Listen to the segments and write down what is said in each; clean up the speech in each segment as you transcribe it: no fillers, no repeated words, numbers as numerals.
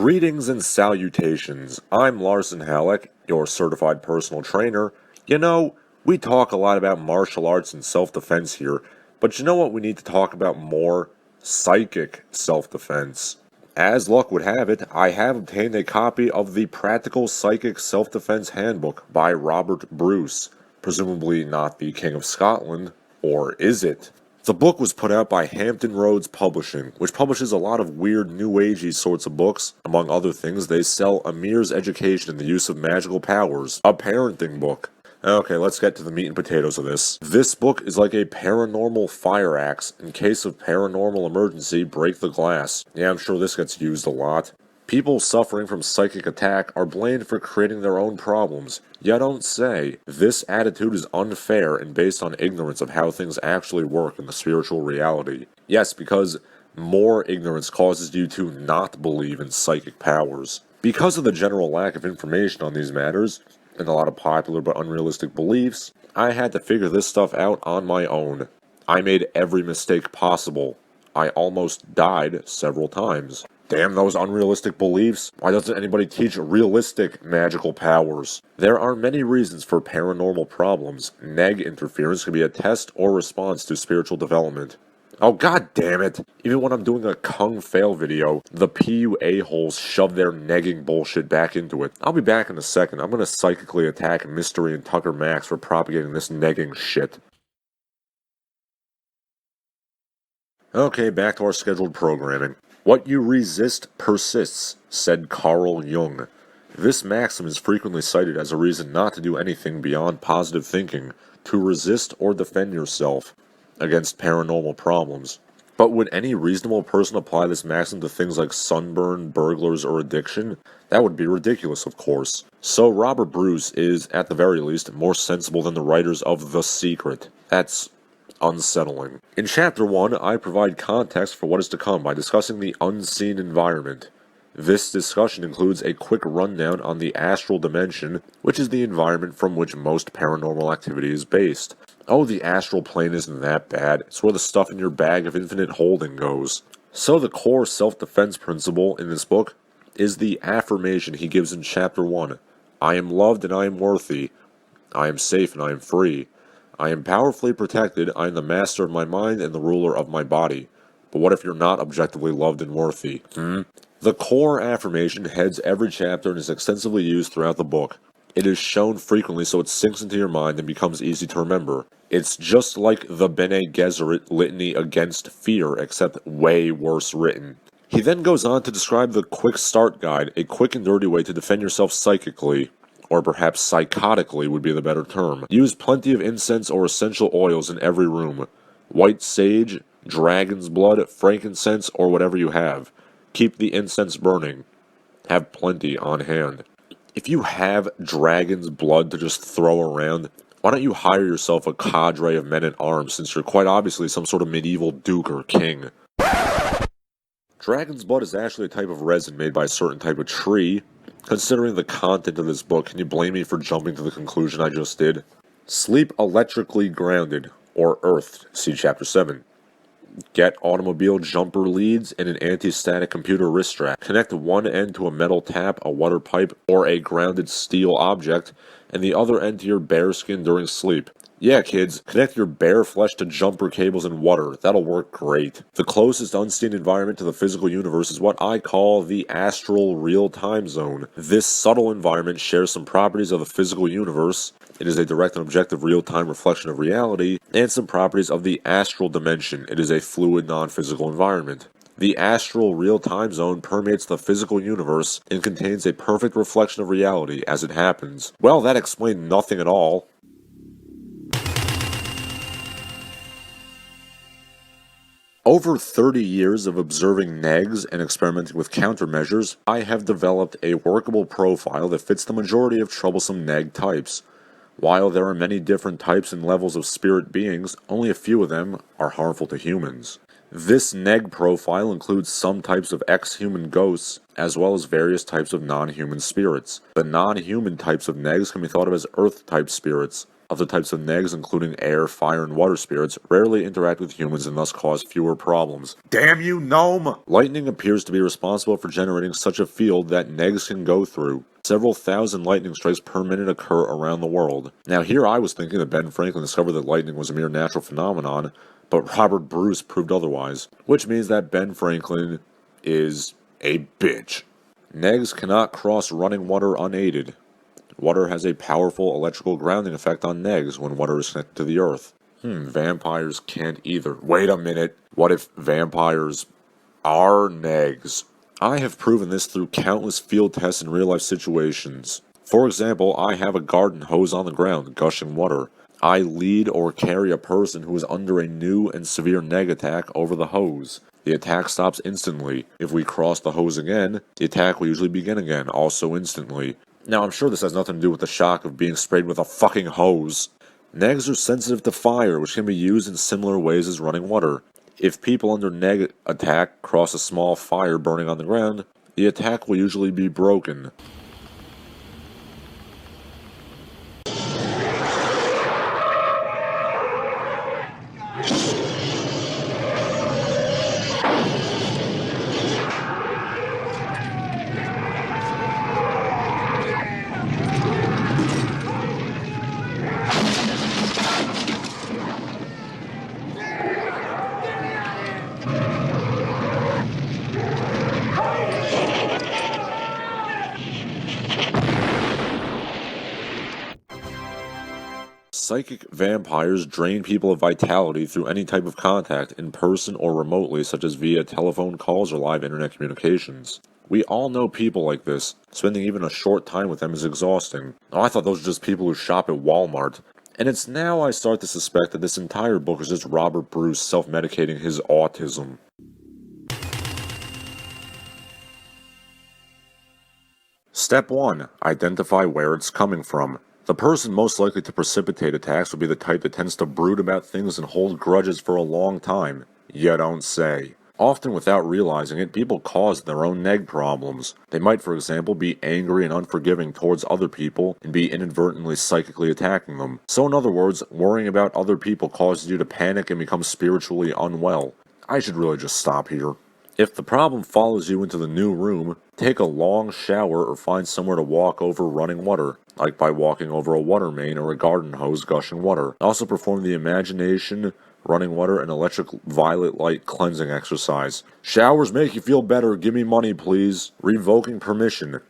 Greetings and salutations. I'm Larson Halleck, your certified personal trainer. You know, we talk a lot about martial arts and self-defense here, but you know what we need to talk about more? Psychic self-defense. As luck would have it, I have obtained a copy of the Practical Psychic Self-Defense Handbook by Robert Bruce, presumably not the King of Scotland, or is it? The book was put out by Hampton Roads Publishing, which publishes a lot of weird new agey sorts of books. Among other things, they sell Amir's Education in the Use of Magical Powers, a parenting book. Okay, let's get to the meat and potatoes of this. This book is like a paranormal fire axe. In case of paranormal emergency, break the glass. Yeah, I'm sure this gets used a lot. People suffering from psychic attack are blamed for creating their own problems. You don't say. This attitude is unfair and based on ignorance of how things actually work in the spiritual reality. Yes, because more ignorance causes you to not believe in psychic powers. Because of the general lack of information on these matters, and a lot of popular but unrealistic beliefs, I had to figure this stuff out on my own. I made every mistake possible. I almost died several times. Damn those unrealistic beliefs. Why doesn't anybody teach realistic magical powers? There are many reasons for paranormal problems. Neg interference can be a test or response to spiritual development. Oh god damn it! Even when I'm doing a Kung fail video, the PU a-holes shove their negging bullshit back into it. I'll be back in a second. I'm gonna psychically attack Mystery and Tucker Max for propagating this negging shit. Okay, back to our scheduled programming. What you resist persists, said Carl Jung. This maxim is frequently cited as a reason not to do anything beyond positive thinking, to resist or defend yourself against paranormal problems. But would any reasonable person apply this maxim to things like sunburn, burglars, or addiction? That would be ridiculous, of course. So Robert Bruce is, at the very least, more sensible than the writers of The Secret. That's unsettling. In Chapter 1, I provide context for what is to come by discussing the unseen environment. This discussion includes a quick rundown on the astral dimension, which is the environment from which most paranormal activity is based. Oh, the astral plane isn't that bad. It's where the stuff in your bag of infinite holding goes. So the core self-defense principle in this book is the affirmation he gives in Chapter 1. I am loved and I am worthy. I am safe and I am free. I am powerfully protected, I am the master of my mind and the ruler of my body. But what if you're not objectively loved and worthy? The core affirmation heads every chapter and is extensively used throughout the book. It is shown frequently so it sinks into your mind and becomes easy to remember. It's just like the Bene Gesserit litany against fear, except way worse written. He then goes on to describe the Quick Start Guide, a quick and dirty way to defend yourself psychically. Or perhaps psychotically would be the better term. Use plenty of incense or essential oils in every room. White sage, dragon's blood, frankincense, or whatever you have. Keep the incense burning. Have plenty on hand. If you have dragon's blood to just throw around, why don't you hire yourself a cadre of men-at-arms since you're quite obviously some sort of medieval duke or king? Dragon's blood is actually a type of resin made by a certain type of tree. Considering the content of this book, can you blame me for jumping to the conclusion I just did? Sleep electrically grounded, or earthed, see Chapter 7. Get automobile jumper leads and an anti-static computer wrist strap. Connect one end to a metal tap, a water pipe, or a grounded steel object, and the other end to your bare skin during sleep. Yeah, kids, connect your bare flesh to jumper cables and water. That'll work great. The closest unseen environment to the physical universe is what I call the astral real-time zone. This subtle environment shares some properties of the physical universe. It is a direct and objective real-time reflection of reality, and some properties of the astral dimension. It is a fluid, non-physical environment. The astral real-time zone permeates the physical universe and contains a perfect reflection of reality as it happens. Well, that explained nothing at all. Over 30 years of observing Negs and experimenting with countermeasures, I have developed a workable profile that fits the majority of troublesome Neg types. While there are many different types and levels of spirit beings, only a few of them are harmful to humans. This Neg profile includes some types of ex-human ghosts, as well as various types of non-human spirits. The non-human types of Negs can be thought of as Earth-type spirits, Other types of Negs, including air, fire, and water spirits, rarely interact with humans and thus cause fewer problems. Damn you, gnome! Lightning appears to be responsible for generating such a field that Negs can go through. Several thousand lightning strikes per minute occur around the world. Now here I was thinking that Ben Franklin discovered that lightning was a mere natural phenomenon, but Robert Bruce proved otherwise, which means that Ben Franklin is a bitch. Negs cannot cross running water unaided. Water has a powerful electrical grounding effect on Negs when water is connected to the earth. Vampires can't either. Wait a minute. What if vampires are Negs? I have proven this through countless field tests in real-life situations. For example, I have a garden hose on the ground, gushing water. I lead or carry a person who is under a new and severe neg attack over the hose. The attack stops instantly. If we cross the hose again, the attack will usually begin again, also instantly. Now, I'm sure this has nothing to do with the shock of being sprayed with a fucking hose. Negs are sensitive to fire, which can be used in similar ways as running water. If people under neg attack cross a small fire burning on the ground, the attack will usually be broken. Psychic vampires drain people of vitality through any type of contact, in person or remotely, such as via telephone calls or live internet communications. We all know people like this. Spending even a short time with them is exhausting. Oh, I thought those were just people who shop at Walmart. And it's now I start to suspect that this entire book is just Robert Bruce self-medicating his autism. Step 1. Identify where it's coming from. The person most likely to precipitate attacks would be the type that tends to brood about things and hold grudges for a long time. You don't say. Often without realizing it, people cause their own neg problems. They might, for example, be angry and unforgiving towards other people and be inadvertently psychically attacking them. So in other words, worrying about other people causes you to panic and become spiritually unwell. I should really just stop here. If the problem follows you into the new room, take a long shower or find somewhere to walk over running water, like by walking over a water main or a garden hose gushing water. Also perform the imagination, running water, and electric violet light cleansing exercise. Showers make you feel better. Give me money, please. Revoking permission.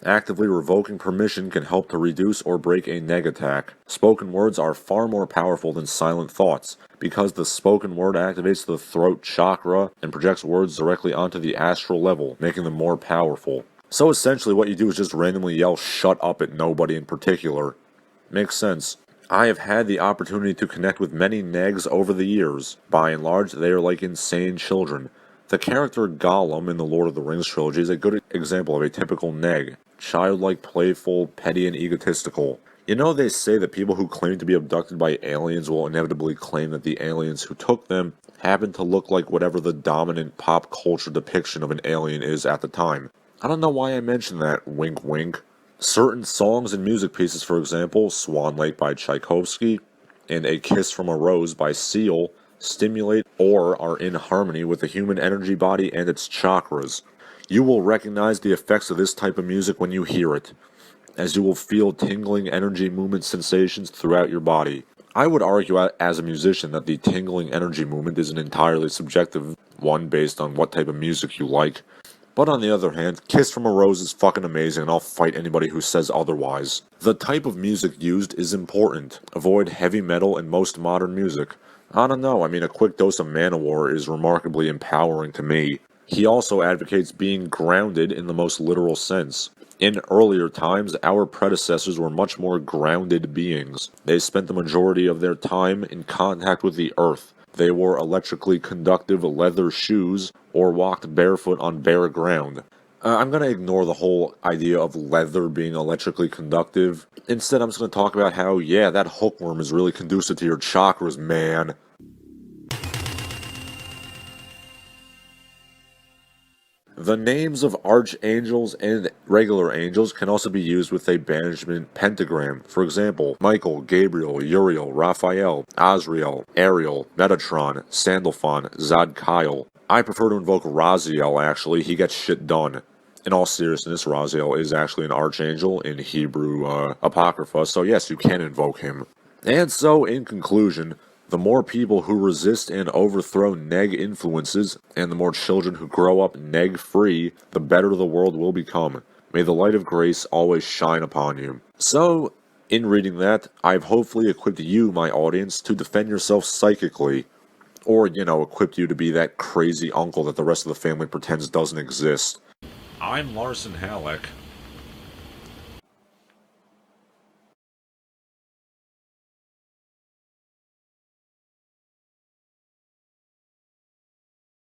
Actively revoking permission can help to reduce or break a neg attack. Spoken words are far more powerful than silent thoughts, because the spoken word activates the throat chakra and projects words directly onto the astral level, making them more powerful. So essentially what you do is just randomly yell "shut up" at nobody in particular. Makes sense. I have had the opportunity to connect with many Negs over the years. By and large, they are like insane children. The character Gollum in the Lord of the Rings trilogy is a good example of a typical Neg. Childlike, playful, petty, and egotistical. You know, they say that people who claim to be abducted by aliens will inevitably claim that the aliens who took them happen to look like whatever the dominant pop culture depiction of an alien is at the time. I don't know why I mentioned that, wink wink. Certain songs and music pieces, for example, Swan Lake by Tchaikovsky and A Kiss from a Rose by Seal, stimulate or are in harmony with the human energy body and its chakras. You will recognize the effects of this type of music when you hear it, as you will feel tingling energy movement sensations throughout your body. I would argue as a musician that the tingling energy movement is an entirely subjective one based on what type of music you like. But on the other hand, Kiss from a Rose is fucking amazing and I'll fight anybody who says otherwise. The type of music used is important. Avoid heavy metal and most modern music. I don't know, a quick dose of Manowar is remarkably empowering to me. He also advocates being grounded in the most literal sense. In earlier times, our predecessors were much more grounded beings. They spent the majority of their time in contact with the earth. They wore electrically conductive leather shoes or walked barefoot on bare ground. I'm going to ignore the whole idea of leather being electrically conductive. Instead, I'm just going to talk about how, yeah, that hookworm is really conducive to your chakras, man. The names of archangels and regular angels can also be used with a banishment pentagram. For example, Michael, Gabriel, Uriel, Raphael, Azrael, Ariel, Metatron, Sandalphon, Zadkiel. I prefer to invoke Raziel, actually. He gets shit done. In all seriousness, Raziel is actually an archangel in Hebrew Apocrypha, so yes, you can invoke him. And so, in conclusion, the more people who resist and overthrow neg influences, and the more children who grow up neg-free, the better the world will become. May the light of grace always shine upon you. So, in reading that, I've hopefully equipped you, my audience, to defend yourself psychically. Or, equipped you to be that crazy uncle that the rest of the family pretends doesn't exist. I'm Larson Halleck.